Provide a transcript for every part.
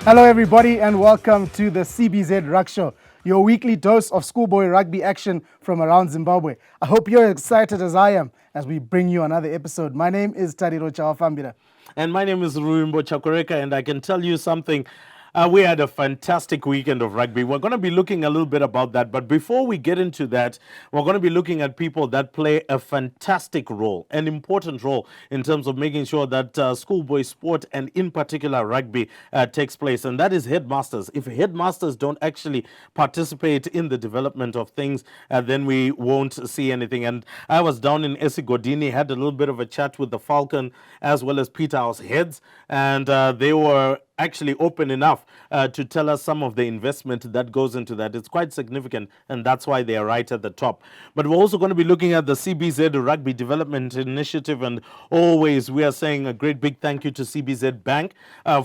Hello, everybody, and welcome to the CBZ Ruck Show, your weekly dose of schoolboy rugby action from around Zimbabwe. I hope you're excited as I am as we bring you another episode. My name is Tariro Chawafambira. And my name is Ruimbo Chakoreka, and I can tell you something. We had a fantastic weekend of rugby. We're going to be looking a little bit about that. But before we get into that, we're going to be looking at people that play a fantastic role, an important role in terms of making sure that schoolboy sport and in particular rugby takes place. And that is headmasters. If headmasters don't actually participate in the development of things, then we won't see anything. And I was down in Esigodini, had a little bit of a chat with the Falcon as well as Peterhouse heads, and they were actually open enough to tell us some of the investment that goes into that. It's quite significant, and that's why they are right at the top. But we're also going to be looking at the CBZ Rugby Development Initiative, and always we are saying a great big thank you to CBZ Bank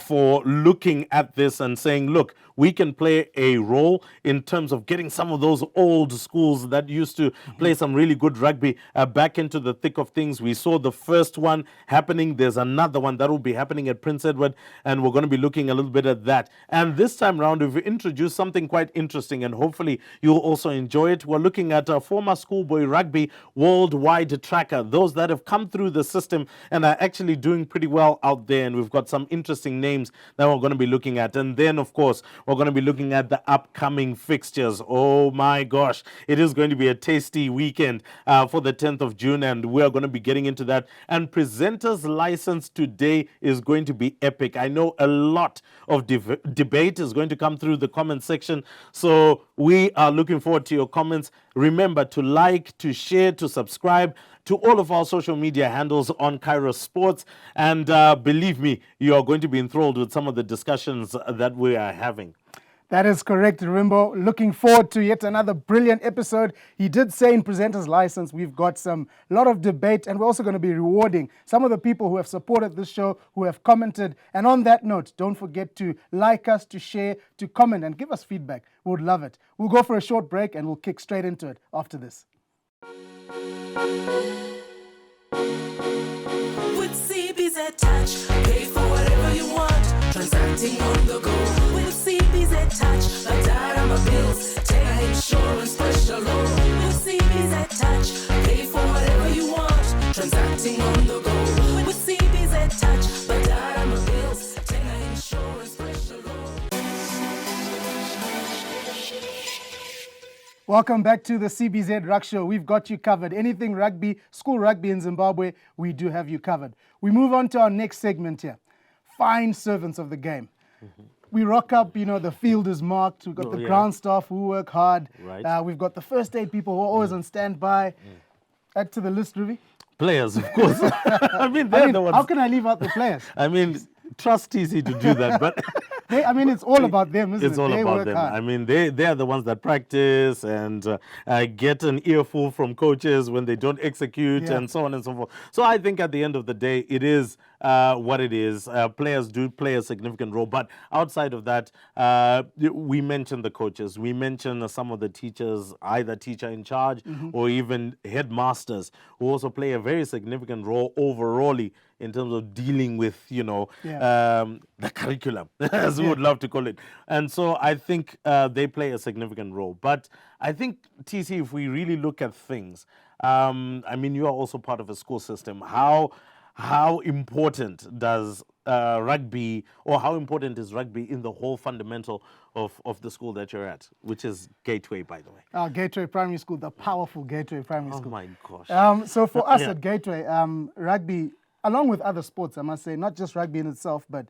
for looking at this and saying, look, we can play a role in terms of getting some of those old schools that used to play some really good rugby back into the thick of things. We saw the first one happening. There's another one that will be happening at Prince Edward, and we're going to be looking a little bit at that. And this time round, we've introduced something quite interesting, and hopefully you'll also enjoy it. We're looking at a former schoolboy rugby worldwide tracker, those that have come through the system and are actually doing pretty well out there. And we've got some interesting names that we're going to be looking at. And then, of course, we're going to be looking at the upcoming fixtures. Oh my gosh, it is going to be a tasty weekend for the 10th of June, and we're going to be getting into that. And presenters license today is going to be epic. I know a lot of debate is going to come through the comment section, so we are looking forward to your comments. Remember to like, to share, to subscribe to all of our social media handles on Cairo Sports. And believe me, you are going to be enthralled with some of the discussions that we are having. That is correct, Rimbo. Looking forward to yet another brilliant episode. He did say in Presenter's License, we've got a lot of debate, and we're also going to be rewarding some of the people who have supported this show, who have commented. And on that note, don't forget to like us, to share, to comment, and give us feedback. We would love it. We'll go for a short break, and we'll kick straight into it after this. With CBZ Touch, pay for whatever you want. Transacting on the go. With CBZ Touch, like diorama bills, take insurance, special loan. With CBZ Touch, pay for whatever you want. Transacting on the go. With CBZ Touch, like diorama bills, take insurance, special loan. Welcome back to the CBZ Ruck Show. We've got you covered. Anything rugby, school rugby in Zimbabwe, we do have you covered. We move on to our next segment here. Fine servants of the game. We rock up, the field is marked. We've got the ground staff who work hard. Right. We've got the first aid people who are always on standby. Add to the list, Ruby. Players, of course. They're the ones. How can I leave out the players? Trust easy to do that, but it's all about them, isn't it? it's all They about work them. hard. They are the ones that practice and get an earful from coaches when they don't execute, and so on and so forth. So I think at the end of the day, it is what it is. Players do play a significant role, but outside of that, we mentioned the coaches. We mentioned some of the teachers, either teacher in charge or even headmasters, who also play a very significant role overall in terms of dealing with, the curriculum, as we would love to call it. And so I think they play a significant role. But I think, TC, if we really look at things, you are also part of a school system. How important does rugby, or how important is rugby in the whole fundamental of the school that you're at, which is Gateway, by the way? Gateway Primary School, the powerful Gateway Primary School. Oh my gosh. So for us at Gateway, rugby, along with other sports, I must say, not just rugby in itself, but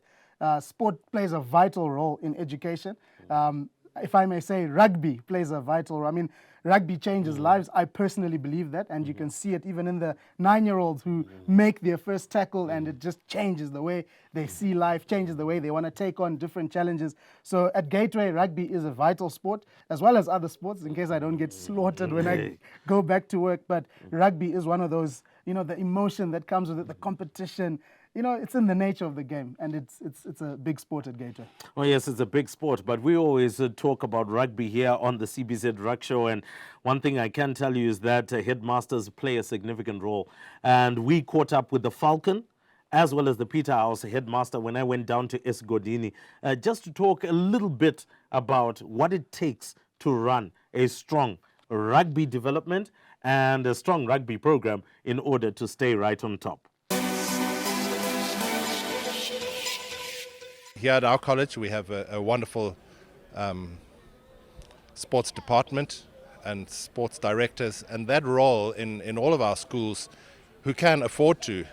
sport plays a vital role in education. If I may say, rugby plays a vital role. Rugby changes lives. I personally believe that, and you can see it even in the 9-year-olds who make their first tackle, and it just changes the way they see life, changes the way they want to take on different challenges. So at Gateway, rugby is a vital sport, as well as other sports, in case I don't get slaughtered when I go back to work. But rugby is one of those, the emotion that comes with it, the competition. It's in the nature of the game, and it's a big sport at Gateway. Oh yes, it's a big sport, but we always talk about rugby here on the CBZ Ruck Show, and one thing I can tell you is that headmasters play a significant role. And we caught up with the Falcon as well as the Peterhouse headmaster when I went down to Esgodini, just to talk a little bit about what it takes to run a strong rugby development and a strong rugby program in order to stay right on top. Here at our college we have a wonderful sports department and sports directors, and that role in all of our schools who can afford to,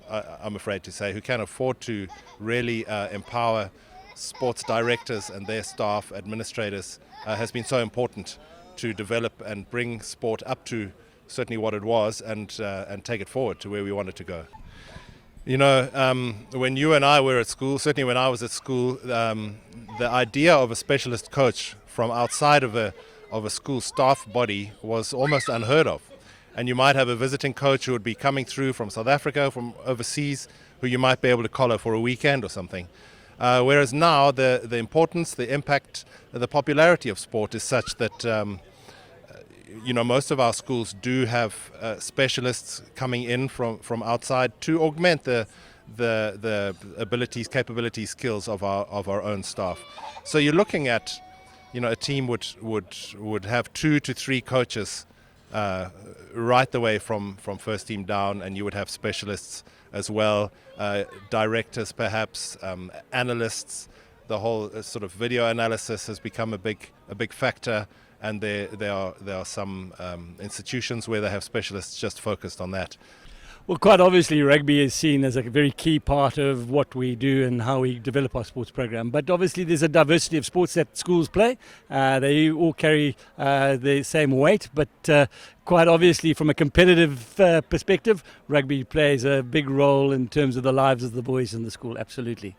I'm afraid to say, who can afford to really empower sports directors and their staff, administrators, has been so important to develop and bring sport up to certainly what it was and take it forward to where we want it to go. You know, when you and I were at school, certainly when I was at school, the idea of a specialist coach from outside of a school staff body was almost unheard of. And you might have a visiting coach who would be coming through from South Africa, from overseas, who you might be able to collar for a weekend or something. Whereas now the importance, the impact, the popularity of sport is such that you know, most of our schools do have specialists coming in from outside to augment the abilities, capabilities, skills of our own staff. So you're looking at, you know, a team would have 2 to 3 coaches right the way from first team down, and you would have specialists as well, directors perhaps, analysts. The whole sort of video analysis has become a big factor. And there are some institutions where they have specialists just focused on that. Well, quite obviously, rugby is seen as a very key part of what we do and how we develop our sports program. But obviously, there's a diversity of sports that schools play. They all carry the same weight, but quite obviously, from a competitive perspective, rugby plays a big role in terms of the lives of the boys in the school, absolutely.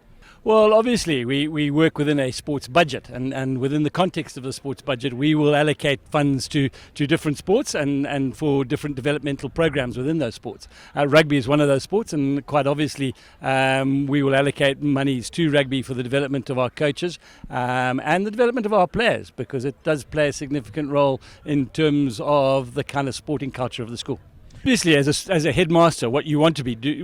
Well, obviously, we work within a sports budget, and within the context of the sports budget, we will allocate funds to different sports and for different developmental programs within those sports. Rugby is one of those sports, and quite obviously, we will allocate monies to rugby for the development of our coaches and the development of our players, because it does play a significant role in terms of the kind of sporting culture of the school. Obviously, as a headmaster, what you want to be doing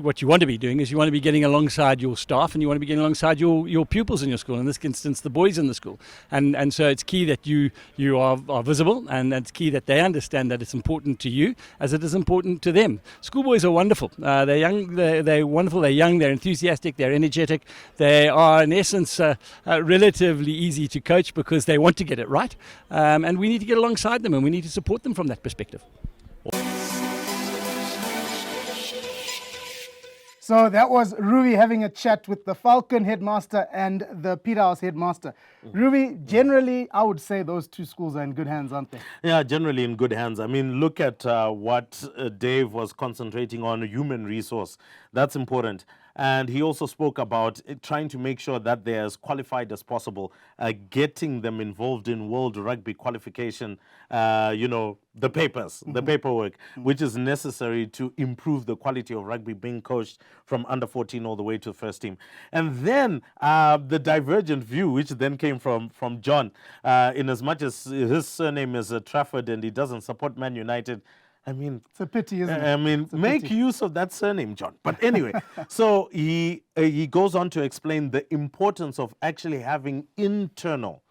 is you want to be getting alongside your staff, and you want to be getting alongside your pupils in your school. In this instance, the boys in the school, and so it's key that you are visible, and it's key that they understand that it's important to you as it is important to them. Schoolboys are wonderful. They're young. They're wonderful. They're young. They're enthusiastic. They're energetic. They are, in essence, relatively easy to coach because they want to get it right, and we need to get alongside them, and we need to support them from that perspective. So that was Ruby having a chat with the Falcon headmaster and the Peterhouse headmaster. Ruby, generally, I would say those two schools are in good hands, aren't they? Yeah, generally in good hands. I mean, look at what Dave was concentrating on, human resource. That's important. And he also spoke about trying to make sure that they're as qualified as possible, getting them involved in World Rugby qualification, the papers, the paperwork, which is necessary to improve the quality of rugby being coached from under 14 all the way to first team. And then the divergent view, which then came from John, in as much as his surname is Trafford and he doesn't support Man United. I mean, it's a pity, isn't it? I mean, make use of that surname, John. But anyway, so he goes on to explain the importance of actually having internal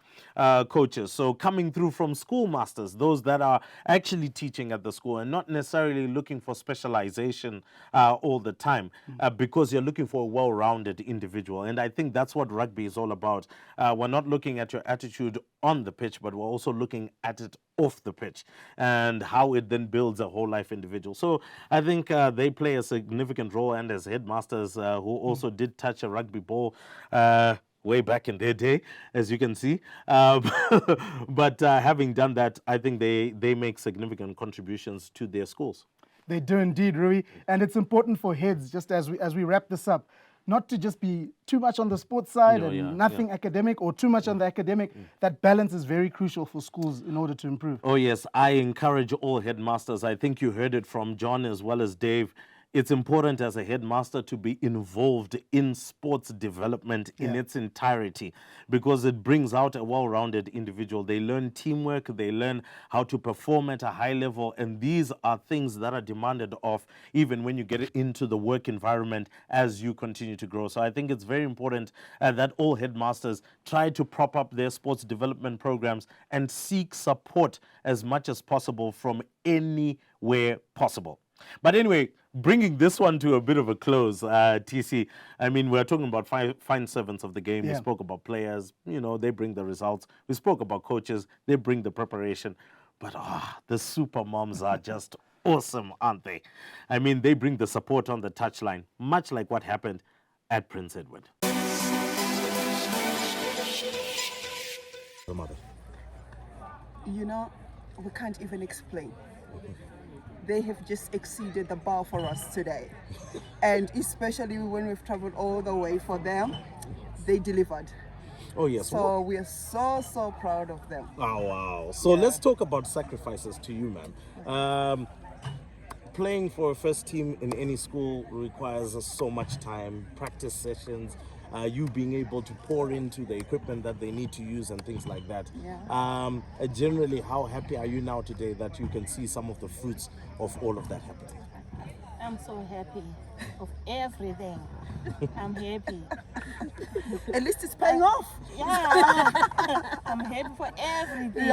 coaches. So coming through from schoolmasters, those that are actually teaching at the school and not necessarily looking for specialization all the time, because you're looking for a well-rounded individual. And I think that's what rugby is all about. We're not looking at your attitude on the pitch, but we're also looking at it off the pitch and how it then builds a whole life individual. So I think they play a significant role, and as headmasters who also did touch a rugby ball way back in their day, as you can see. But having done that, I think they make significant contributions to their schools. They do indeed, Rui. And it's important for heads, just as we wrap this up, not to just be too much on the sports side nothing academic, or too much on the academic. That balance is very crucial for schools in order to improve. Oh yes, I encourage all headmasters. I think you heard it from John as well as Dave. it's important as a headmaster to be involved in sports development in its entirety, because it brings out a well-rounded individual. They learn teamwork, they learn how to perform at a high level, and these are things that are demanded of even when you get into the work environment as you continue to grow. So I think it's very important that all headmasters try to prop up their sports development programs and seek support as much as possible from anywhere possible. But anyway, bringing this one to a bit of a close, TC, I mean, we're talking about fine servants of the game. We spoke about players, you know, they bring the results. We spoke about coaches, they bring the preparation. But the super moms are just awesome, aren't they? I mean, they bring the support on the touchline, much like what happened at Prince Edward. You know, we can't even explain. They have just exceeded the bar for us today. And especially when we've traveled all the way for them, they delivered. Oh, yes. So we are so proud of them. Oh, wow. So let's talk about sacrifices to you, ma'am. Playing for a first team in any school requires so much time, practice sessions, you being able to pour into the equipment that they need to use and things like that. Generally, how happy are you now today that you can see some of the fruits of all of that happening? I'm so happy of everything. I'm happy. At least it's paying off. Yeah, I'm happy for everything.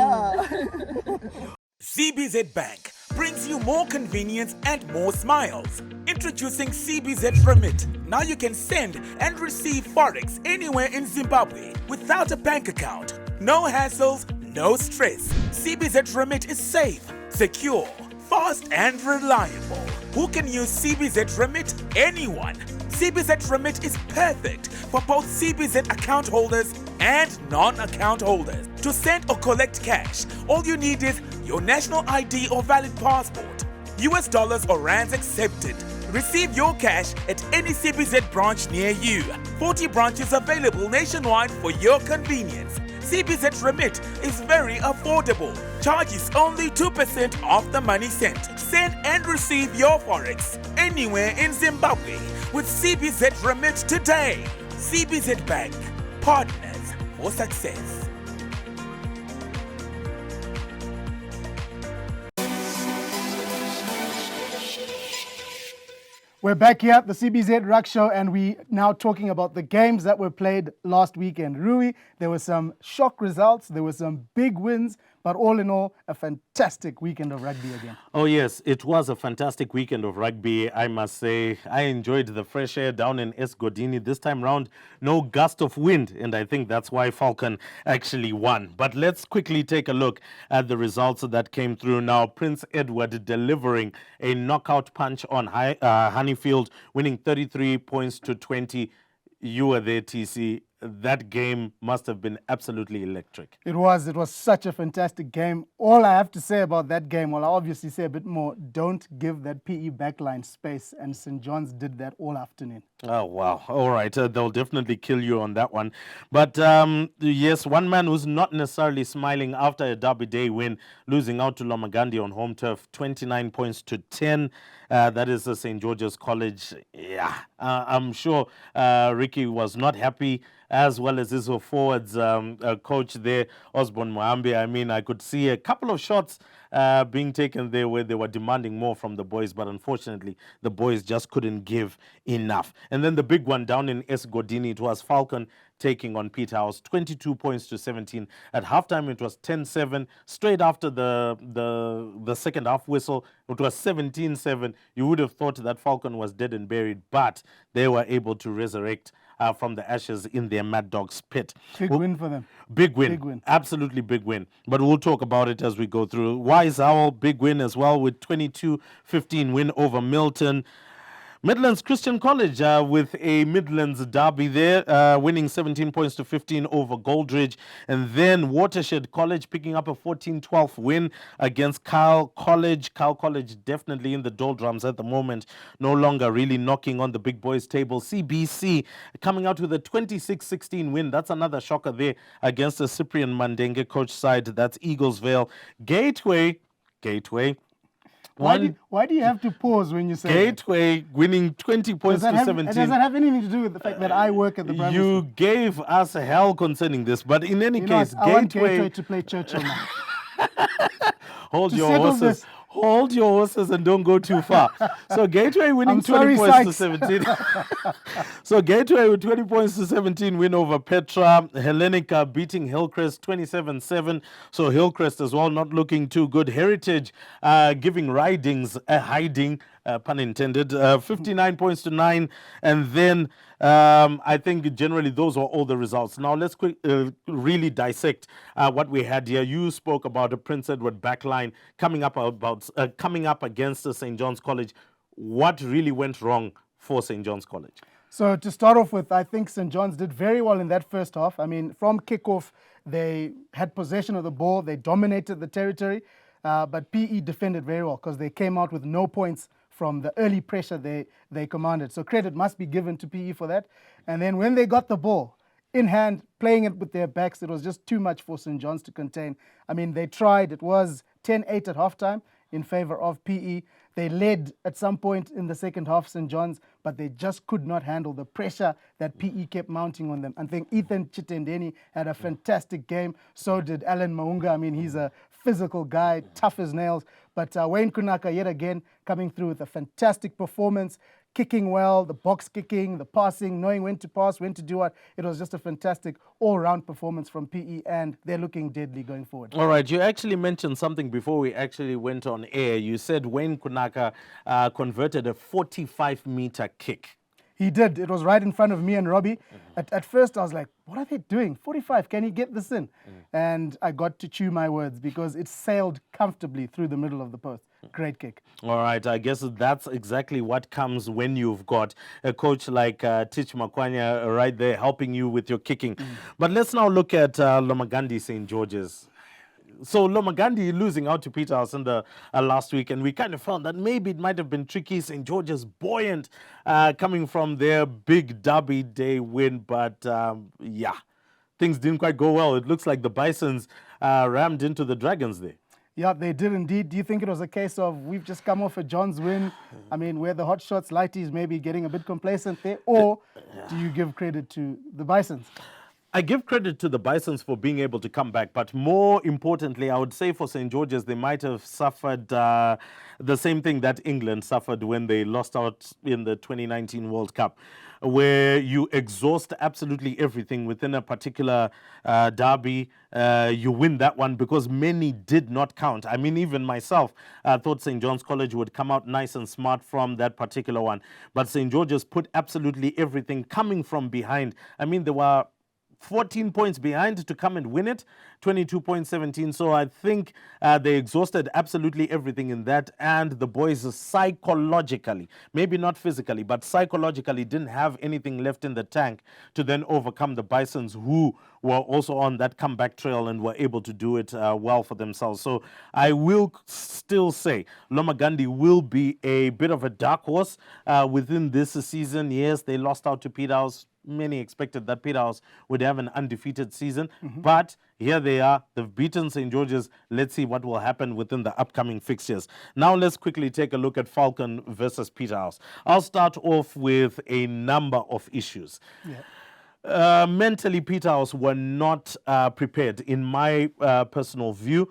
CBZ Bank brings you more convenience and more smiles. Introducing CBZ Remit. Now you can send and receive Forex anywhere in Zimbabwe without a bank account. No hassles, no stress. CBZ Remit is safe, secure, fast and reliable. Who can use CBZ Remit? Anyone. CBZ Remit is perfect for both CBZ account holders and non-account holders. To send or collect cash, all you need is your national ID or valid passport. US dollars or rands accepted. Receive your cash at any CBZ branch near you. 40 branches available nationwide for your convenience. CBZ Remit is very affordable. Charges only 2% of the money sent. Send and receive your Forex anywhere in Zimbabwe with CBZ Remit today. CBZ Bank. Partners for success. We're back here at the CBZ Ruck Show, and we now talking about the games that were played last weekend. Rui, there were some shock results, there were some big wins, but all in all, a fantastic weekend of rugby again. Oh yes, it was a fantastic weekend of rugby, I must say. I enjoyed the fresh air down in Esgodini. This time round, no gust of wind, and I think that's why Falcon actually won. But let's quickly take a look at the results that came through now. Prince Edward delivering a knockout punch on Honeyfield, winning 33 points to 20. You were there, TC. That game must have been absolutely electric. It was such a fantastic game. All I have to say about that game, well, I'll obviously say a bit more, don't give that PE backline space, and St. John's did that all afternoon. Oh, wow. All right. They'll definitely kill you on that one. But yes, one man who's not necessarily smiling after a Derby Day win, losing out to Lomagandi on home turf, 29 points to 10. That is St. George's College. Yeah, I'm sure Ricky was not happy, as well as his forwards coach there, Osborne Moambi. I mean, I could see a couple of shots being taken there where they were demanding more from the boys, but unfortunately, the boys just couldn't give enough. And then the big one down in Esgodini, it was Falcon taking on Peterhouse, 22 points to 17. At halftime, it was 10-7. Straight after the second half whistle, it was 17-7. You would have thought that Falcon was dead and buried, but they were able to resurrect from the ashes in their Mad Dogs pit. Big win for them. Big win. Big win. Absolutely big win. But we'll talk about it as we go through. Wise Owl, big win as well with 22-15 win over Milton. Midlands Christian College with a Midlands derby there, winning 17 points to 15 over Goldridge. And then Watershed College picking up a 14-12 win against Kyle College. Kyle College definitely in the doldrums at the moment, no longer really knocking on the big boys table. CBC coming out with a 26-16 win. That's another shocker there against the Cyprian Mandenge coach side. That's Eaglesville. Gateway. Why do you have to pause when you say that? Gateway winning 20 points to 17. Does that have anything to do with the fact that I work at the primary You school? gave us hell concerning this, but in any You know case, what? I want Gateway to play Churchill now. hold to your settle horses. this. Hold your horses and don't go too far. So Gateway winning I'm 20 sorry, points Sykes. to 17. So Gateway with 20 points to 17 win over Petra. Hellenica beating Hillcrest 27-7. So Hillcrest as well not looking too good. Heritage giving Ridings a hiding. Pun intended, 59 points to 9, and then I think generally those are all the results. Now let's really dissect what we had here. You spoke about the Prince Edward backline coming up against the St. John's College. What really went wrong for St. John's College? So to start off with, I think St. John's did very well in that first half. I mean, from kickoff, they had possession of the ball, they dominated the territory, but PE defended very well because they came out with no points from the early pressure they commanded. So credit must be given to PE for that. And then when they got the ball in hand, playing it with their backs, it was just too much for St. John's to contain. I mean, they tried. It was 10-8 at halftime in favor of PE. They led at some point in the second half, St. John's, but they just could not handle the pressure that PE kept mounting on them. I think Ethan Chitendeni had a fantastic game. So did Alan Maunga. I mean, he's a physical guy, tough as nails. But Wayne Kunaka, yet again, coming through with a fantastic performance, kicking well, the box kicking, the passing, knowing when to pass, when to do what. It was just a fantastic all-round performance from PE, and they're looking deadly going forward. All right, you actually mentioned something before we actually went on air. You said Wayne Kunaka converted a 45-meter kick. He did. It was right in front of me and Robbie. At first, I was like, what are they doing? 45, can he get this in? And I got to chew my words because it sailed comfortably through the middle of the post. Great kick. All right, I guess that's exactly what comes when you've got a coach like Tich Makwanya right there helping you with your kicking. But let's now look at Lomagandi St. George's. So Lomagandi losing out to Peterhouse in the last week, and we kind of found that maybe it might have been tricky. St. George's buoyant coming from their big Derby Day win, but yeah, things didn't quite go well. It looks like the Bisons rammed into the Dragons there. Yeah, they did indeed. Do you think it was a case of we've just come off a John's win? I mean, where the hot shots, Lighties maybe getting a bit complacent there, or do you give credit to the Bisons? I give credit to the Bisons for being able to come back, but more importantly, I would say for St. George's, they might have suffered the same thing that England suffered when they lost out in the 2019 World Cup, where you exhaust absolutely everything within a particular derby. You win that one because many did not count. I mean, even myself thought St. John's College would come out nice and smart from that particular one, but St. George's put absolutely everything coming from behind. I mean, there were 14 points behind to come and win it, 22.17. So I think they exhausted absolutely everything in that, and the boys psychologically, maybe not physically, but psychologically didn't have anything left in the tank to then overcome the Bisons, who were also on that comeback trail and were able to do it well for themselves. So I will still say Lomagandi will be a bit of a dark horse within this season. Yes, they lost out to Peterhouse. Many expected that Peterhouse would have an undefeated season, but here they are. They've beaten St. George's. Let's see what will happen within the upcoming fixtures. Now let's quickly take a look at Falcon versus Peterhouse. I'll start off with a number of issues. Mentally, Peterhouse were not prepared, in my personal view.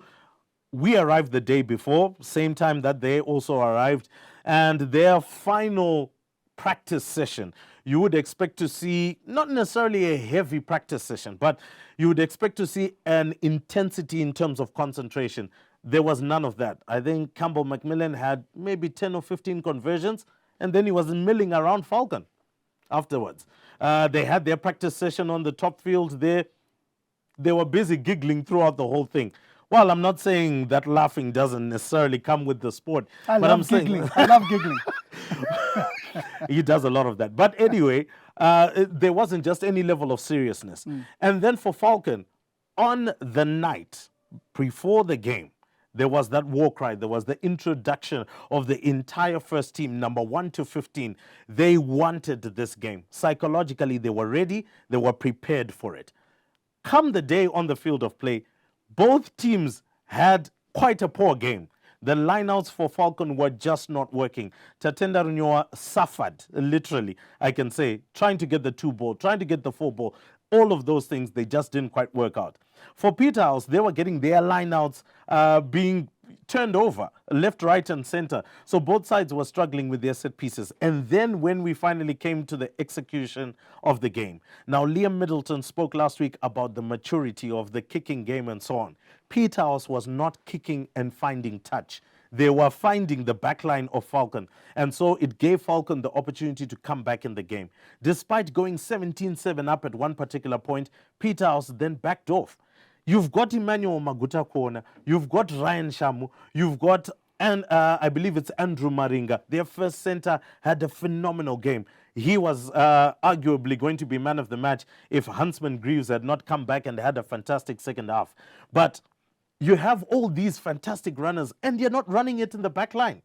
We arrived the day before, same time that they also arrived, and their final practice session, you would expect to see not necessarily a heavy practice session, but you would expect to see an intensity in terms of concentration. There was none of that. I think Campbell Macmillan had maybe 10 or 15 conversions, and then he was milling around Falcon afterwards. They had their practice session on the top field there. They were busy giggling throughout the whole thing. Well, I'm not saying that laughing doesn't necessarily come with the sport. I love giggling. He does a lot of that. But anyway, there wasn't just any level of seriousness. And then for Falcon, on the night before the game, there was that war cry. There was the introduction of the entire first team, number 1 to 15. They wanted this game. Psychologically, they were ready. They were prepared for it. Come the day on the field of play, both teams had quite a poor game. The lineouts for Falcon were just not working. Tatenda Runyoa suffered, literally, I can say, trying to get the 2 ball, trying to get the 4 ball. All of those things, they just didn't quite work out. For Peterhouse, they were getting their lineouts being turned over, left, right, and center. So both sides were struggling with their set pieces. And then when we finally came to the execution of the game. Now, Liam Middleton spoke last week about the maturity of the kicking game and so on. Peterhouse was not kicking and finding touch. They were finding the backline of Falcon. And so it gave Falcon the opportunity to come back in the game. Despite going 17-7 up at one particular point, Peterhouse then backed off. You've got Emmanuel Maguta Kona, you've got Ryan Shamu, you've got, and I believe it's Andrew Maringa. Their first center had a phenomenal game. He was arguably going to be man of the match if Huntsman Greaves had not come back and had a fantastic second half. But you have all these fantastic runners and you're not running it in the back line.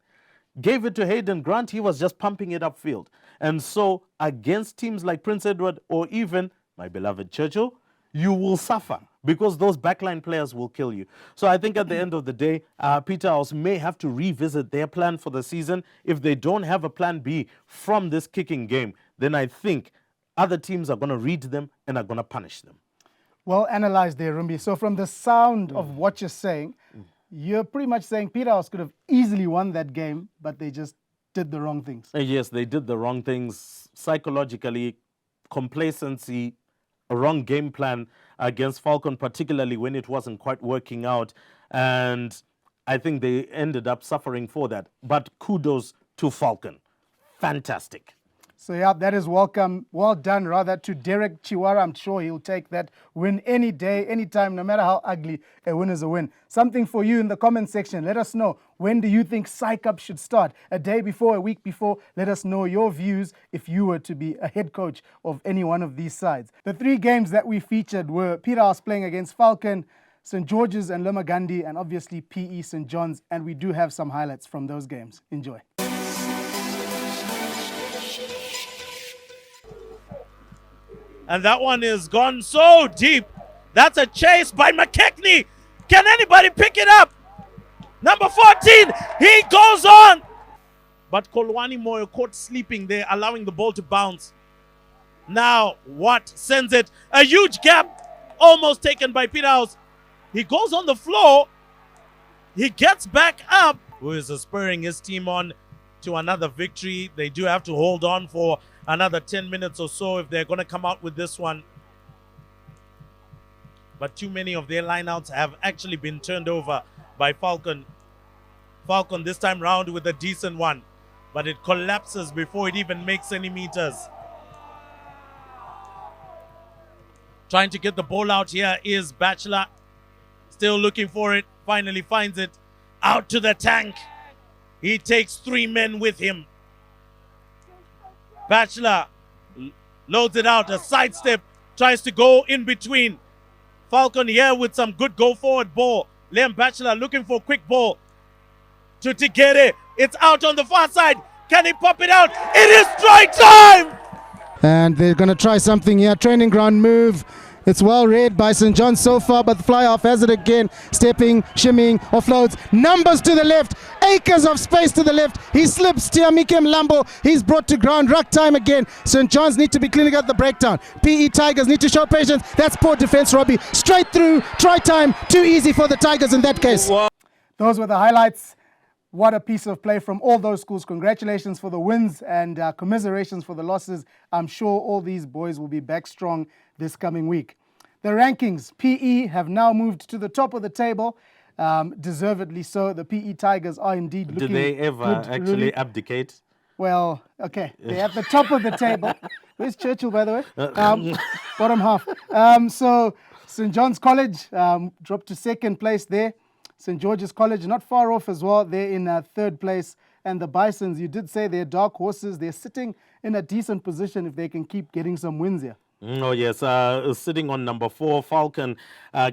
Gave it to Hayden Grant, he was just pumping it upfield. And so against teams like Prince Edward or even my beloved Churchill, you will suffer because those backline players will kill you. So I think at the end of the day, Peterhouse may have to revisit their plan for the season. If they don't have a plan B from this kicking game, then I think other teams are going to read them and are going to punish them. Well analyzed there, Rumbi. So from the sound of what you're saying, you're pretty much saying Peterhouse could have easily won that game, but they just did the wrong things. Yes, they did the wrong things psychologically, complacency, a wrong game plan against Falcon, particularly when it wasn't quite working out. And I think they ended up suffering for that. But kudos to Falcon. Fantastic. So yeah, that is welcome. Well done, rather, to Derek Chiwara. I'm sure he'll take that win any day, anytime, no matter how ugly a win is a win. Something for you in the comment section. Let us know, when do you think Psych Up should start? A day before, a week before? Let us know your views if you were to be a head coach of any one of these sides. The 3 games that we featured were Peterhouse playing against Falcon, St. George's and Lemagandi, and obviously PE St. John's. And we do have some highlights from those games. Enjoy. And that one is gone so deep. That's a chase by McKechnie. Can anybody pick it up? Number 14, he goes on. But Kolwani Moyo caught sleeping there, allowing the ball to bounce. Now, what sends it? A huge gap, almost taken by Peterhouse. He goes on the floor. He gets back up. Who is spurring his team on to another victory. They do have to hold on for another 10 minutes or so if they're going to come out with this one. But too many of their lineouts have actually been turned over by Falcon. Falcon this time round with a decent one, but it collapses before it even makes any meters. Trying to get the ball out here is Bachelor. Still looking for it. Finally finds it. Out to the tank. He takes 3 men with him. Bachelor loads it out, a sidestep, tries to go in between. Falcon here with some good go forward ball. Liam Bachelor looking for a quick ball to Tigere. It's out on the far side. Can he pop it out? It is strike time! And they're going to try something here. Training ground move. It's well read by St. John so far, but the fly off has it again. Stepping, shimmying, offloads. Numbers to the left. Acres of space to the left. He slips. Tiamike Mlambo. He's brought to ground. Ruck time again. St. John's need to be cleaning out the breakdown. PE Tigers need to show patience. That's poor defense, Robbie. Straight through. Try time. Too easy for the Tigers in that case. Those were the highlights. What a piece of play from all those schools. Congratulations for the wins and commiserations for the losses. I'm sure all these boys will be back strong this coming week. The rankings, PE have now moved to the top of the table. Deservedly so. The PE Tigers are indeed looking Did they ever good, actually really. abdicate? Well, okay. They're at the top of the table. Where's Churchill, by the way? Bottom half. So St. John's College dropped to second place there. St. George's College, not far off as well. They're in third place. And the Bisons, you did say they're dark horses. They're sitting in a decent position if they can keep getting some wins here. Oh, yes. Sitting on number 4, Falcon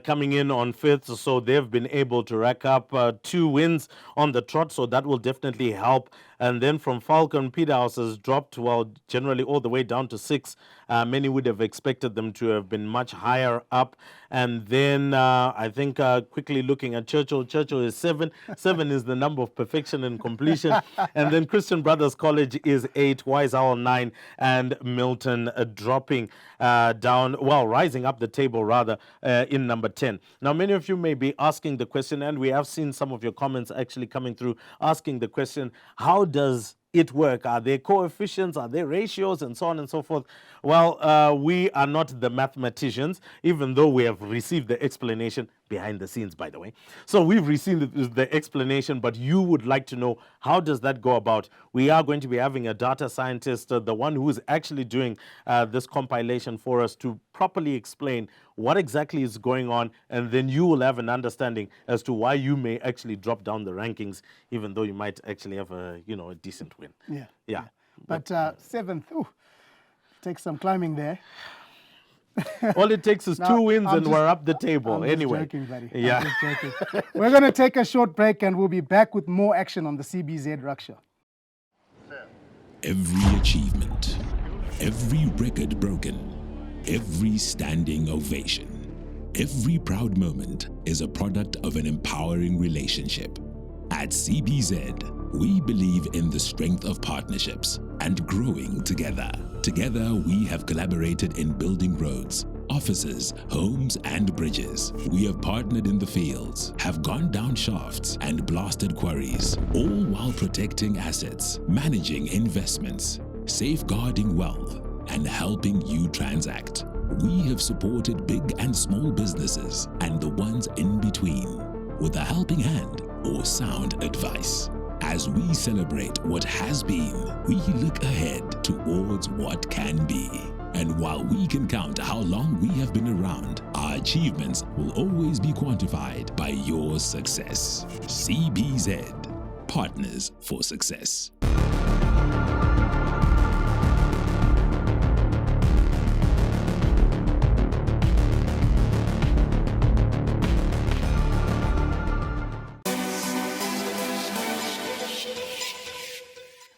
coming in on 5th. So they've been able to rack up 2 wins on the trot. So that will definitely help. And then from Falcon, Peterhouse has dropped, well, generally all the way down to 6. Many would have expected them to have been much higher up. And then I think quickly looking at Churchill is 7. 7 is the number of perfection and completion. And then Christian Brothers College is 8, Wise Owl 9, and Milton dropping down, well, rising up the table rather, in number 10. Now, many of you may be asking the question, and we have seen some of your comments actually coming through, asking the question, how does it work? Are there coefficients? Are there ratios? And so on and so forth. Well, we are not the mathematicians, even though we have received the explanation behind the scenes, by the way. So we've received the explanation, but you would like to know, how does that go about? We are going to be having a data scientist, the one who is actually doing this compilation for us, to properly explain what exactly is going on, and then you will have an understanding as to why you may actually drop down the rankings, even though you might actually have a decent win. Yeah. But 7th, takes some climbing there. All it takes is 2 wins and we're up the table. I'm anyway. just joking, buddy. Yeah. I'm just joking. We're going to take a short break and we'll be back with more action on the CBZ Ruck Show. Every achievement, every record broken, every standing ovation, every proud moment is a product of an empowering relationship. At CBZ, we believe in the strength of partnerships and growing together. Together, we have collaborated in building roads, offices, homes, and bridges. We have partnered in the fields, have gone down shafts and blasted quarries, all while protecting assets, managing investments, safeguarding wealth, and helping you transact. We have supported big and small businesses and the ones in between with a helping hand or sound advice. As we celebrate what has been, we look ahead towards what can be. And while we can count how long we have been around, our achievements will always be quantified by your success. CBZ, Partners for Success.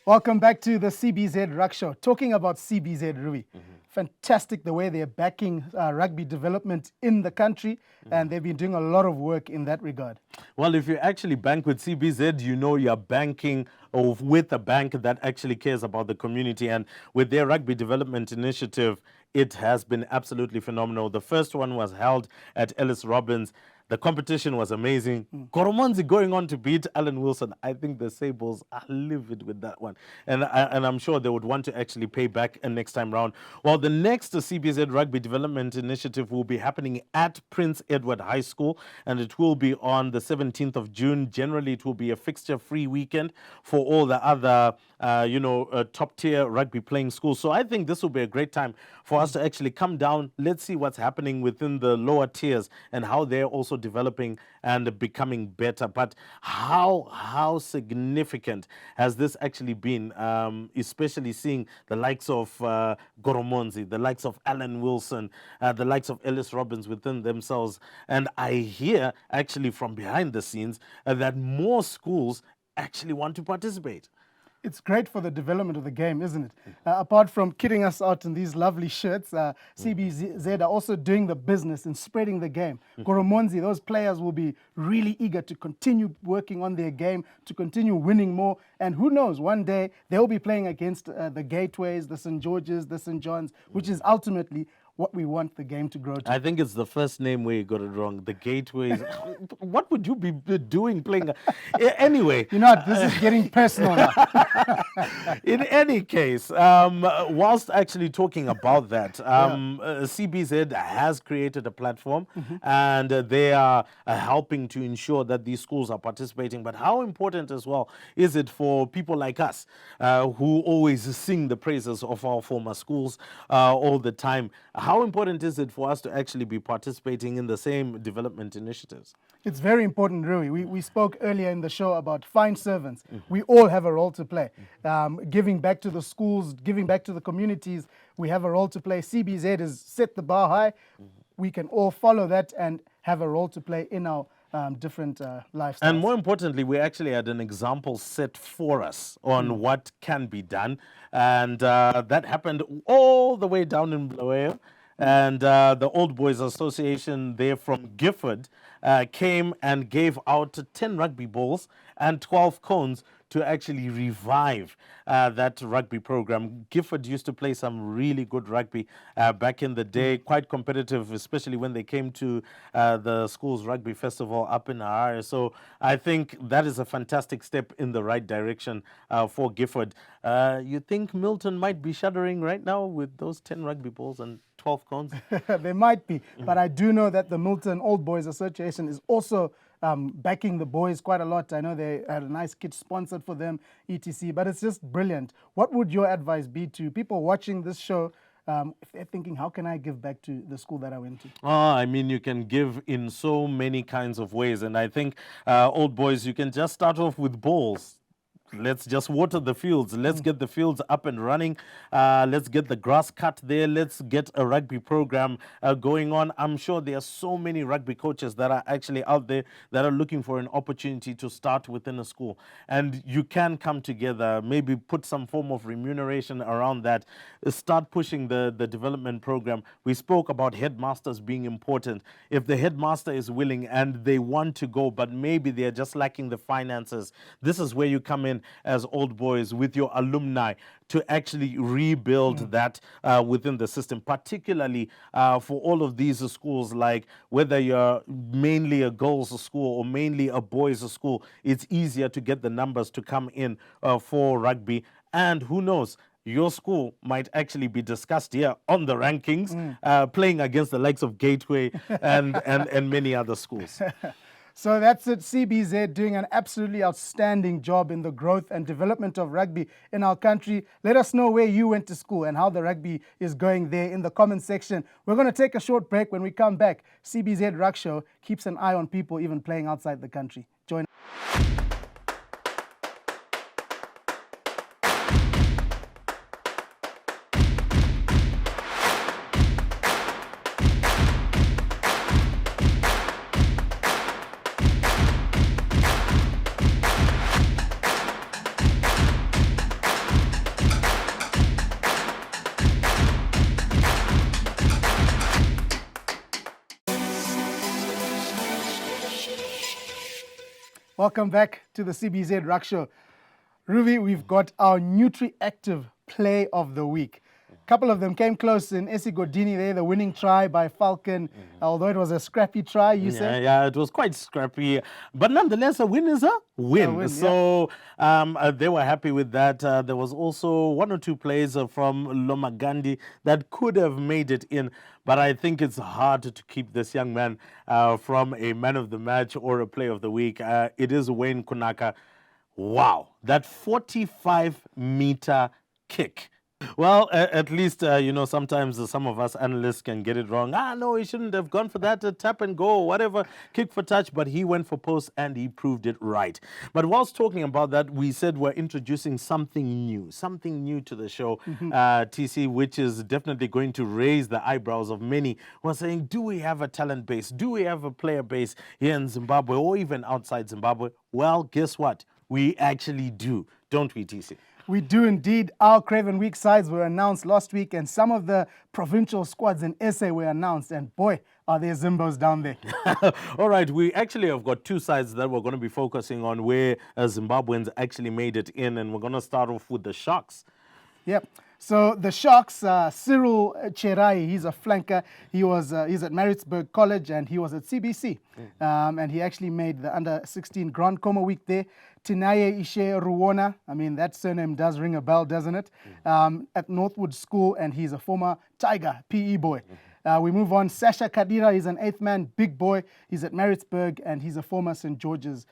Welcome back to the CBZ Ruck Show. Talking about CBZ, Rui. Fantastic the way they're backing rugby development in the country, and they've been doing a lot of work in that regard. Well, if you actually bank with CBZ, you know you're banking with a bank that actually cares about the community. And with their rugby development initiative, it has been absolutely phenomenal. The first one was held at Ellis Robbins. The competition was amazing. Goromonzi going on to beat Alan Wilson. I think the Sables are livid with that one. And I'm sure they would want to actually pay back next time round. Well, the next CBZ Rugby Development Initiative will be happening at Prince Edward High School, and it will be on the 17th of June. Generally, it will be a fixture-free weekend for all the other, top-tier rugby playing schools. So I think this will be a great time for us to actually come down. Let's see what's happening within the lower tiers and how they're also developing and becoming better. But how significant has this actually been, especially seeing the likes of Goromonzi, the likes of Alan Wilson, the likes of Ellis Robbins within themselves. And I hear actually from behind the scenes that more schools actually want to participate. It's great for the development of the game, isn't it? Apart from kitting us out in these lovely shirts, CBZ are also doing the business and spreading the game. Goromonzi, those players will be really eager to continue working on their game, to continue winning more. And who knows, one day they'll be playing against the Gateways, the St. George's, the St. John's, which is ultimately what we want the game to grow to. I think it's the first name where you got it wrong. The Gateways. What would you be doing playing? Anyway. You know what? This is getting personal now. In any case, whilst actually talking about that, CBZ has created a platform and they are helping to ensure that these schools are participating. But how important as well is it for people like us who always sing the praises of our former schools all the time? How important is it for us to actually be participating in the same development initiatives? It's very important, Rui. We spoke earlier in the show about fine servants. We all have a role to play. Giving back to the schools, giving back to the communities, we have a role to play. CBZ has set the bar high. We can all follow that and have a role to play in our different lifestyles. And more importantly, we actually had an example set for us on what can be done. And that happened all the way down in Blair. And the Old Boys Association there from Gifford came and gave out 10 rugby balls and 12 cones to actually revive that rugby program. Gifford used to play some really good rugby back in the day, quite competitive, especially when they came to the school's rugby festival up in Harare. So I think that is a fantastic step in the right direction for Gifford. You think Milton might be shuddering right now with those 10 rugby balls and 12 cones? They might be, but I do know that the Milton Old Boys Association is also backing the boys quite a lot. I know they had a nice kit sponsored for them, etc. But it's just brilliant. What would your advice be to people watching this show if they're thinking, how can I give back to the school that I went to? I mean, you can give in so many kinds of ways. And I think, Old Boys, you can just start off with balls. Let's just water the fields. Let's get the fields up and running. Let's get the grass cut there. Let's get a rugby program going on. I'm sure there are so many rugby coaches that are actually out there that are looking for an opportunity to start within a school. And you can come together, maybe put some form of remuneration around that. Start pushing the development program. We spoke about headmasters being important. If the headmaster is willing and they want to go, but maybe they're just lacking the finances, this is where you come in as Old Boys with your alumni to actually rebuild that within the system, particularly for all of these schools, like whether you're mainly a girls' school or mainly a boys' school, it's easier to get the numbers to come in for rugby. And who knows, your school might actually be discussed here on the rankings, playing against the likes of Gateway and many other schools. So that's it, CBZ doing an absolutely outstanding job in the growth and development of rugby in our country. Let us know where you went to school and how the rugby is going there in the comment section. We're going to take a short break. When we come back, CBZ Ruck Show keeps an eye on people even playing outside the country. Join us. Welcome back to the CBZ Ruck Show. Ruby, we've got our Nutri-Active Play of the Week. A couple of them came close in Esigodini there, the winning try by Falcon, although it was a scrappy try, you said? Yeah, it was quite scrappy. But nonetheless, a win is a win. So they were happy with that. There was also one or two plays from Lomagandi that could have made it in. But I think it's hard to keep this young man from a man of the match or a play of the week. It is Wayne Kunaka. Wow, that 45-meter kick. Well, at least, sometimes some of us analysts can get it wrong. No, he shouldn't have gone for that tap and go or whatever, kick for touch, but he went for post and he proved it right. But whilst talking about that, we said we're introducing something new to the show, TC, which is definitely going to raise the eyebrows of many who are saying, do we have a talent base? Do we have a player base here in Zimbabwe or even outside Zimbabwe? Well, guess what? We actually do, don't we, TC? We do indeed. Our Craven Week sides were announced last week, and some of the provincial squads in SA were announced. And boy, are there Zimbos down there. All right, we actually have got two sides that we're going to be focusing on where Zimbabweans actually made it in, and we're going to start off with the Sharks. Yep. So the Sharks, Cyril Cherai, he's a flanker. He's at Maritzburg College and he was at CBC. And he actually made the under-16 Grand Coma week there. Tinaye Ishe Ruona, I mean, that surname does ring a bell, doesn't it? At Northwood School, and he's a former Tiger PE boy. We move on. Sasha Kadira, he's an eighth man, big boy. He's at Maritzburg and he's a former St. George's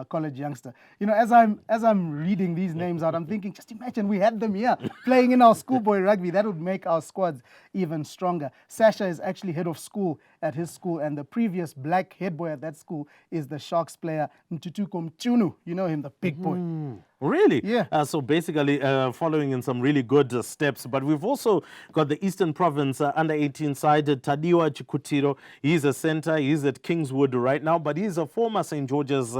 college youngster. You know, as I'm reading these names out, I'm thinking, just imagine we had them here playing in our schoolboy rugby. That would make our squads even stronger. Sasha is actually head of school at his school, and the previous black head boy at that school is the Sharks player Mtutuko Mchunu. You know him, the big boy. Really? Yeah. So basically following in some really good steps. But we've also got the Eastern Province under 18 side, Tadiwa Chikutiro. He's a center. He's at Kingswood right now, but he's a former St. George's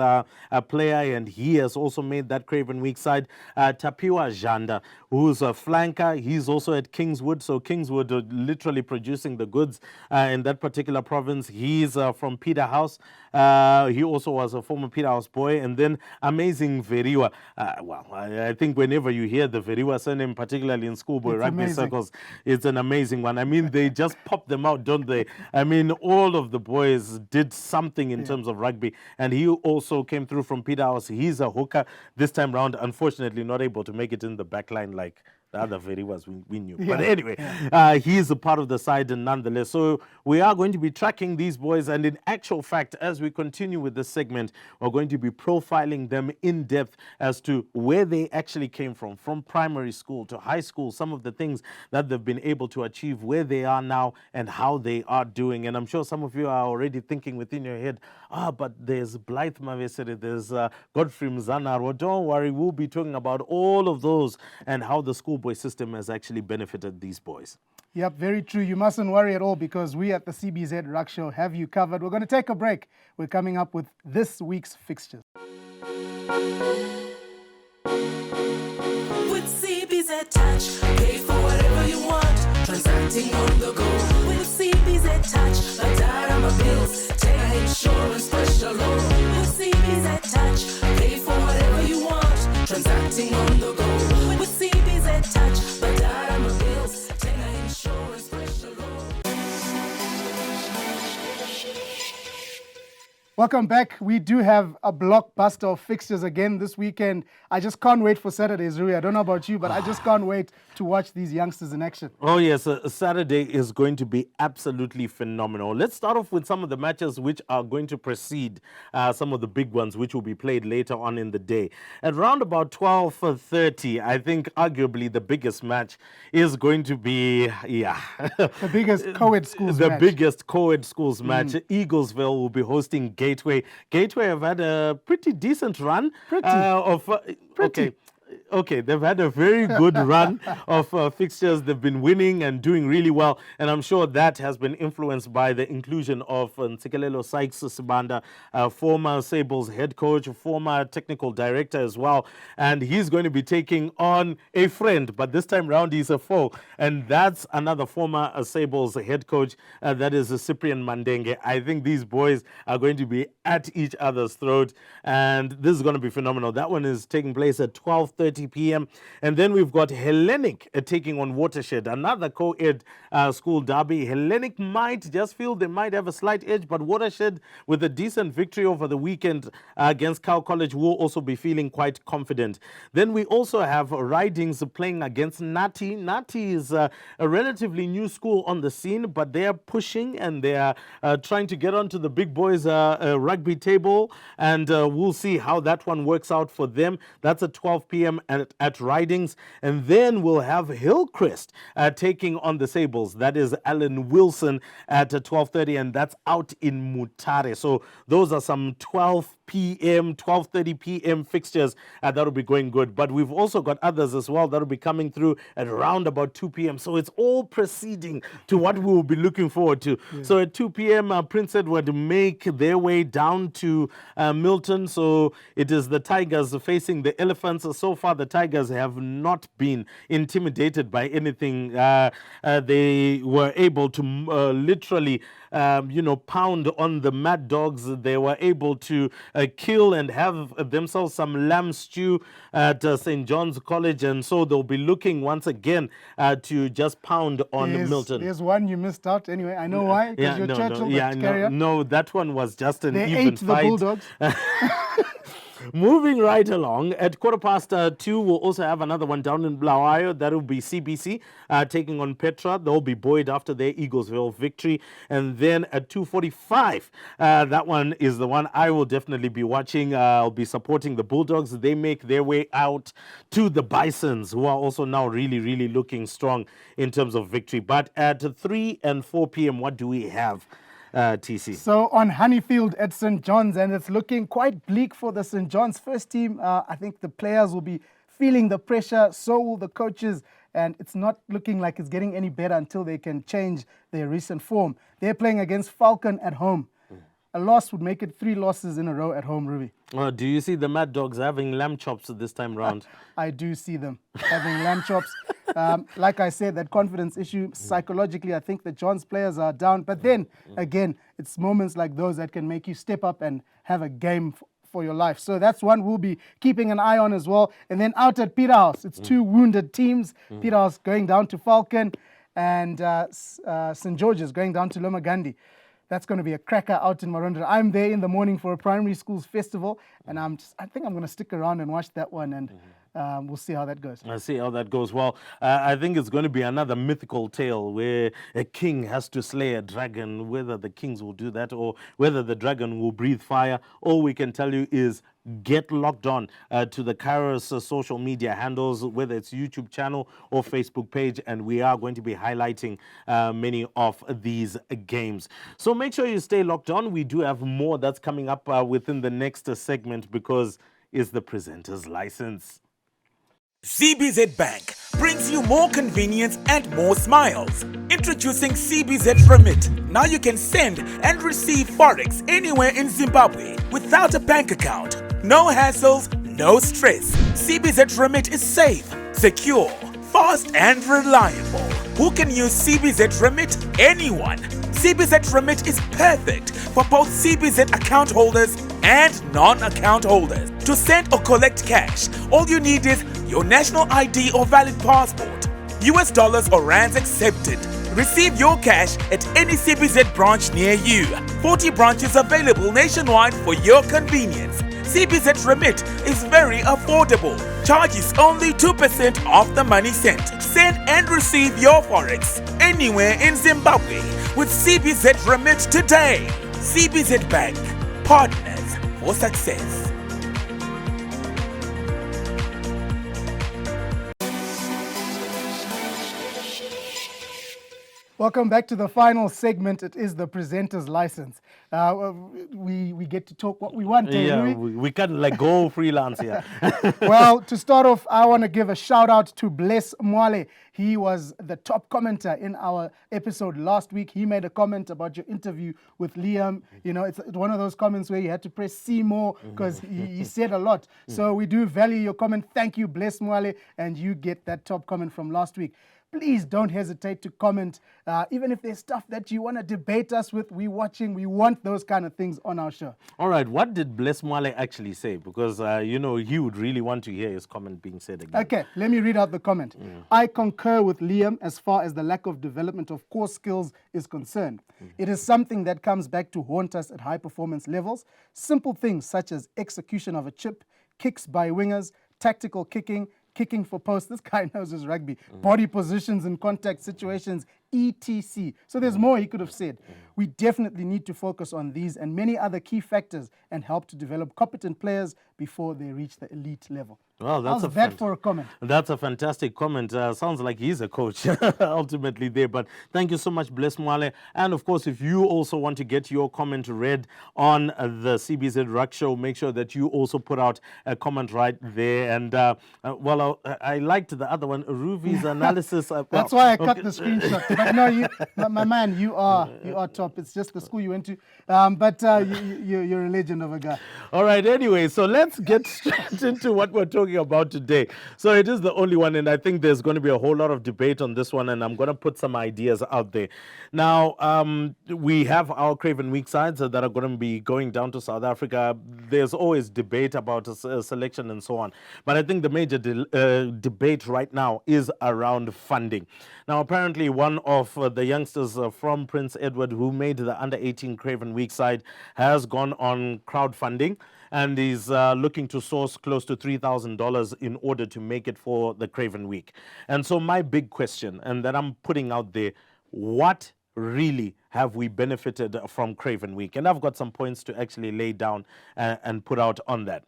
player, and he has also made that Craven Week side. Tapiwa Janda, who's a flanker. He's also at Kingswood. So Kingswood literally producing the goods in that particular province. He's from Peterhouse. He also was a former Peterhouse boy. And then Amazing Veriwa. I think whenever you hear the Veriwa surname, particularly in schoolboy rugby circles, it's an amazing one. I mean, they just pop them out, don't they? I mean, all of the boys did something in terms of rugby. And he also came through from Peterhouse. He's a hooker this time round. Unfortunately, not able to make it in the back line like the other Veriwas we knew. But anyway, he's a part of the side nonetheless. So we are going to be tracking these boys. And in actual fact, as we continue with this segment, we're going to be profiling them in depth as to where they actually came from primary school to high school, some of the things that they've been able to achieve, where they are now, and how they are doing. And I'm sure some of you are already thinking within your head, but there's Blythe Mavesere, there's Godfrey Mzanar. Well, don't worry, we'll be talking about all of those and how the schoolboy system has actually benefited these boys. Yep, very true. You mustn't worry at all because we at the CBZ Ruck Show have you covered. We're going to take a break. We're coming up with this week's fixtures. With CBZ Touch, pay for whatever you want. Transacting on the go. With CBZ Touch, like Diorama bills, take insurance, special loan. With CBZ Touch, pay for whatever you want. Transacting on the go. With CBZ Touch, like Diorama bills, take insurance, special loan. Welcome back. We do have a blockbuster of fixtures again this weekend. I just can't wait for Saturdays, Rui. I don't know about you, but I just can't wait to watch these youngsters in action. Oh, yes. Saturday is going to be absolutely phenomenal. Let's start off with some of the matches which are going to precede some of the big ones which will be played later on in the day. At round about 12:30, I think arguably the biggest match is going to be, The biggest co-ed schools the match. biggest co-ed schools match. Eaglesville will be hosting Gateway. Gateway have had a pretty decent run Okay, they've had a very good run of fixtures. They've been winning and doing really well, and I'm sure that has been influenced by the inclusion of Ntsikelelo Sykes Sibanda, former Sables head coach, former technical director as well, and he's going to be taking on a friend, but this time round he's a foe, and that's another former Sables head coach, that is Cyprian Mandenge. I think these boys are going to be at each other's throat, and this is going to be phenomenal. That one is taking place at 12:30 p.m. And then we've got Hellenic taking on Watershed, another co-ed school derby. Hellenic might just feel they might have a slight edge, but Watershed, with a decent victory over the weekend against Cal College, will also be feeling quite confident. Then we also have Ridings playing against Nati. Nati is a relatively new school on the scene, but they are pushing and they are trying to get onto the big boys' rugby table, and we'll see how that one works out for them. That's at 12 p.m. at Ridings. And then we'll have Hillcrest taking on the Sables. That is Alan Wilson at 12:30, and that's out in Mutare. So those are some 12:30 p.m. fixtures that'll be going good. But we've also got others as well that'll be coming through at around about 2 p.m. So it's all proceeding to what we will be looking forward to. Yeah. So at 2 p.m., Prince Edward make their way down to Milton. So it is the Tigers facing the Elephants. So far, the Tigers have not been intimidated by anything. They were able to literally pound on the Mad Dogs. They were able to kill and have themselves some lamb stew at St. John's College, and so they'll be looking once again to just pound on Milton. There's one you missed out anyway. I know why, because you're Churchill. No, that one was just an they even ate fight. The Bulldogs. Moving right along, at 2:15, we'll also have another one down in Blawayo. That will be CBC taking on Petra. They'll be buoyed after their Eaglesville victory. And then at 2:45, that one is the one I will definitely be watching. I'll be supporting the Bulldogs. They make their way out to the Bisons, who are also now really, really looking strong in terms of victory. But at 3 and 4 p.m., what do we have? TC. So on Honeyfield at St. John's, and it's looking quite bleak for the St. John's first team. I think the players will be feeling the pressure, so will the coaches, and it's not looking like it's getting any better until they can change their recent form. They're playing against Falcon at home. A loss would make it 3 losses in a row at home, Ruby. Do you see the Mad Dogs having lamb chops this time round? I do see them having lamb chops. Like I said, that confidence issue, psychologically, I think the Johns players are down. But then, again, it's moments like those that can make you step up and have a game for your life. So that's one we'll be keeping an eye on as well. And then out at Peterhouse, it's 2 wounded teams. Peterhouse going down to Falcon and St. George's going down to Lomagandi. That's going to be a cracker out in Maroondah. I'm there in the morning for a primary schools festival, and I think I'm going to stick around and watch that one, and we'll see how that goes. I'll see how that goes. Well, I think it's going to be another mythical tale where a king has to slay a dragon. Whether the kings will do that or whether the dragon will breathe fire, all we can tell you is get locked on to the Kairos social media handles, whether it's YouTube channel or Facebook page, and we are going to be highlighting many of these games. So make sure you stay locked on. We do have more that's coming up within the next segment because it's the presenter's license. CBZ Bank brings you more convenience and more smiles. Introducing CBZ Remit. Now you can send and receive Forex anywhere in Zimbabwe without a bank account. No hassles, no stress. CBZ Remit is safe, secure, fast and reliable. Who can use CBZ Remit? Anyone. CBZ Remit is perfect for both CBZ account holders and non-account holders. To send or collect cash, all you need is your national ID or valid passport. US dollars or rands accepted. Receive your cash at any CBZ branch near you. 40 branches available nationwide for your convenience. CBZ Remit is very affordable. Charges only 2% of the money sent. Send and receive your Forex anywhere in Zimbabwe with CBZ Remit today. CBZ Bank. Partners for success. Welcome back to the final segment. It is the presenter's license. We get to talk what we want. Yeah, we can't like go freelance here. Well, to start off, I want to give a shout out to Bless Mwale. He was the top commenter in our episode last week. He made a comment about your interview with Liam. You know, it's one of those comments where you had to press see more because he said a lot. So we do value your comment. Thank you, Bless Mwale, and you get that top comment from last week. Please don't hesitate to comment. Even if there's stuff that you want to debate us with, we're watching. We want those kind of things on our show. All right, what did Bless Mwale actually say? Because, you know, he would really want to hear his comment being said again. Okay, let me read out the comment. I concur with Liam as far as the lack of development of core skills is concerned. It is something that comes back to haunt us at high performance levels. Simple things such as execution of a chip, kicks by wingers, tactical kicking for posts. This guy knows his rugby. Body positions in contact situations, etc. So there's more he could have said. We definitely need to focus on these and many other key factors and help to develop competent players before they reach the elite level. Well, that's for a comment. That's a fantastic comment. Sounds like he's a coach ultimately there. But thank you so much, Bless Mwale. And of course, if you also want to get your comment read on the CBZ Ruck Show, make sure that you also put out a comment right there. And I liked the other one, Ruvy's analysis. That's why I cut the screenshot. But no, my man, you are top. It's just the school you went to. But you're a legend of a guy. All right. Anyway, so let's get straight into what we're talking about today. So it is the only one, and I think there's going to be a whole lot of debate on this one, and I'm going to put some ideas out there. Now, we have our Craven Week sides that are going to be going down to South Africa. There's always debate about selection and so on. But I think the major debate right now is around funding. Now, apparently, one of the youngsters from Prince Edward who made the under-18 Craven Week side has gone on crowdfunding. and he's looking to source close to $3,000 in order to make it for the Craven Week. And so my big question, and that I'm putting out there, what really have we benefited from Craven Week? And I've got some points to actually lay down and put out on that.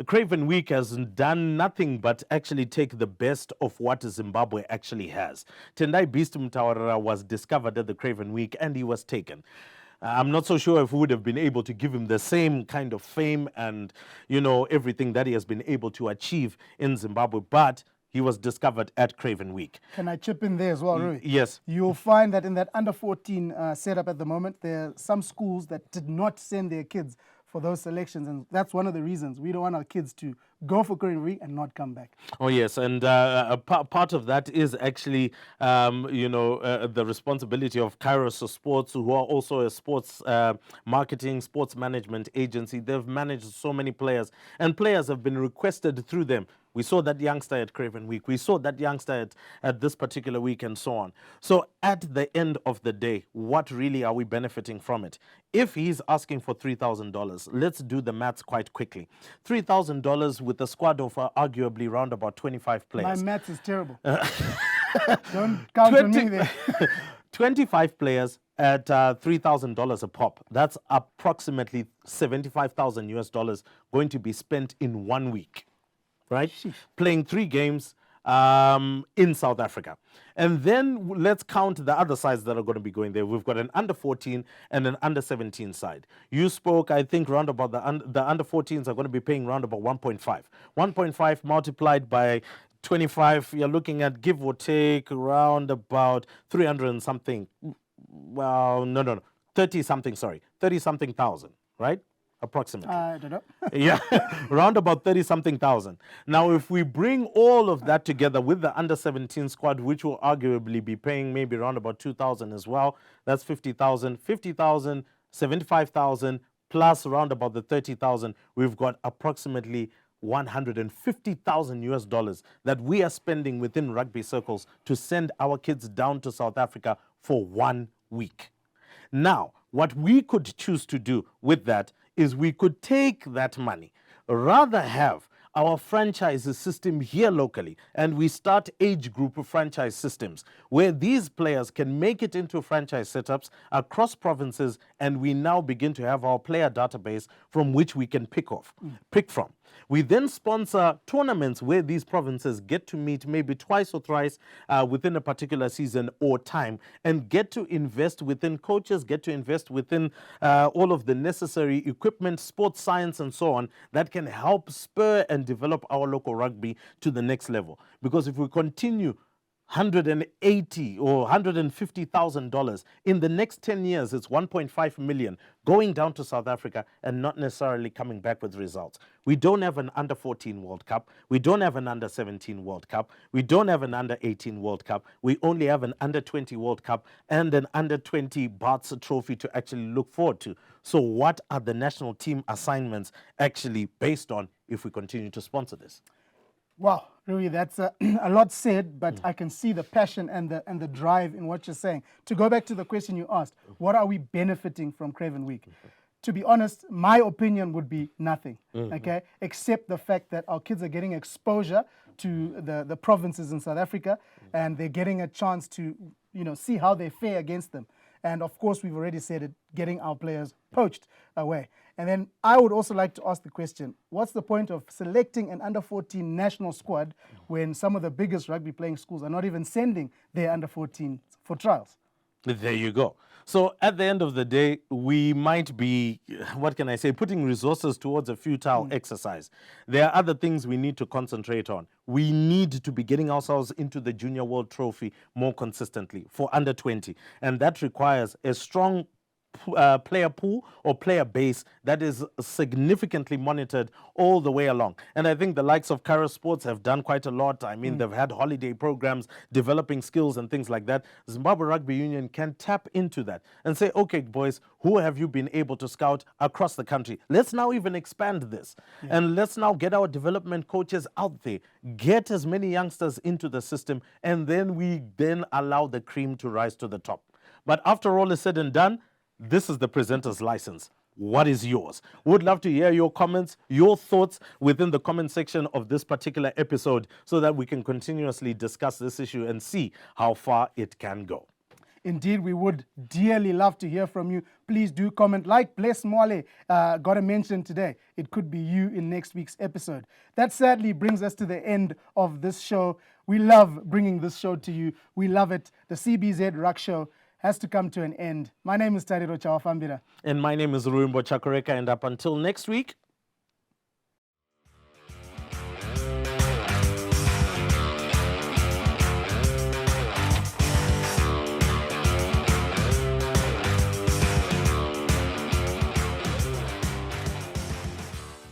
Craven Week has done nothing but actually take the best of what Zimbabwe actually has. Tendai Beast Mtawarira was discovered at the Craven Week and he was taken. I'm not so sure if we would have been able to give him the same kind of fame and, you know, everything that he has been able to achieve in Zimbabwe, but he was discovered at Craven Week. Can I chip in there as well, Rui? Yes. You'll find that in that under 14 setup at the moment, there are some schools that did not send their kids for those selections, and that's one of the reasons we don't want our kids to go for Craven Week and not come back. Oh yes, and part of that is actually, the responsibility of Kairos Sports, who are also a sports marketing, sports management agency. They've managed so many players, and players have been requested through them. We saw that youngster at Craven Week. We saw that youngster at this particular week and so on. So at the end of the day, what really are we benefiting from it? If he's asking for $3,000, let's do the maths quite quickly. $3,000 with a squad of arguably around about 25 players. My maths is terrible. Don't count on me there. 25 players at $3,000 a pop. That's approximately $75,000 going to be spent in 1 week. Right? Playing 3 games in South Africa. And then let's count the other sides that are going to be going there. We've got an under 14 and an under 17 side. You spoke, I think, round about the under 14s are going to be paying round about 1.5. 1.5 multiplied by 25, you're looking at give or take around about 300 and something. Well, no. 30 something thousand, right? Approximately. I don't know. Yeah, around about 30-something thousand. Now, if we bring all of that together with the under-17 squad, which will arguably be paying maybe around about 2,000 as well, that's 50,000, 75,000 plus around about the 30,000, we've got approximately $150,000 that we are spending within rugby circles to send our kids down to South Africa for 1 week. Now, what we could choose to do with that is we could take that money, rather have our franchise system here locally, and we start age group franchise systems where these players can make it into franchise setups across provinces, and we now begin to have our player database from which we can pick from. We then sponsor tournaments where these provinces get to meet maybe twice or thrice within a particular season or time, and get to invest within coaches, get to invest within all of the necessary equipment, sports science, and so on that can help spur and develop our local rugby to the next level. Because if we continue $180,000 or $150,000 in the next 10 years, it's 1.5 million going down to South Africa and not necessarily coming back with results. We don't have an under 14 World Cup. We don't have an under 17 World Cup. We don't have an under 18 World Cup. We only have an under 20 World Cup and an under 20 Barts trophy to actually look forward to. So what are the national team assignments actually based on if we continue to sponsor this? Wow, Rui, that's a lot said, but I can see the passion and the drive in what you're saying. To go back to the question you asked, what are we benefiting from Craven Week? To be honest, my opinion would be nothing, okay, except the fact that our kids are getting exposure to the provinces in South Africa, and they're getting a chance to, see how they fare against them. And of course, we've already said it, getting our players poached away. And then I would also like to ask the question, what's the point of selecting an under 14 national squad when some of the biggest rugby playing schools are not even sending their under 14 for trials? There you go. So at the end of the day, we might be, putting resources towards a futile exercise. There are other things we need to concentrate on. We need to be getting ourselves into the Junior World Trophy more consistently for under 20. And that requires a strong player pool or player base that is significantly monitored all the way along. And I think the likes of Kairos Sports have done quite a lot. I mean, they've had holiday programs, developing skills and things like that. Zimbabwe Rugby Union can tap into that and say, okay, boys, who have you been able to scout across the country? Let's now even expand this. And let's now get our development coaches out there, get as many youngsters into the system, and then we allow the cream to rise to the top. But after all is said and done, this is the presenter's license. What is yours? Would love to hear your comments, your thoughts within the comment section of this particular episode so that we can continuously discuss this issue and see how far it can go. Indeed, we would dearly love to hear from you. Please do comment. Like Bless Mwale got a mention today. It could be you in next week's episode. That sadly brings us to the end of this show. We love bringing this show to you. We love it. The CBZ Ruck Show has to come to an end. My name is Tariro Chawafambira. And my name is Ruimbo Chakoreka, and up until next week,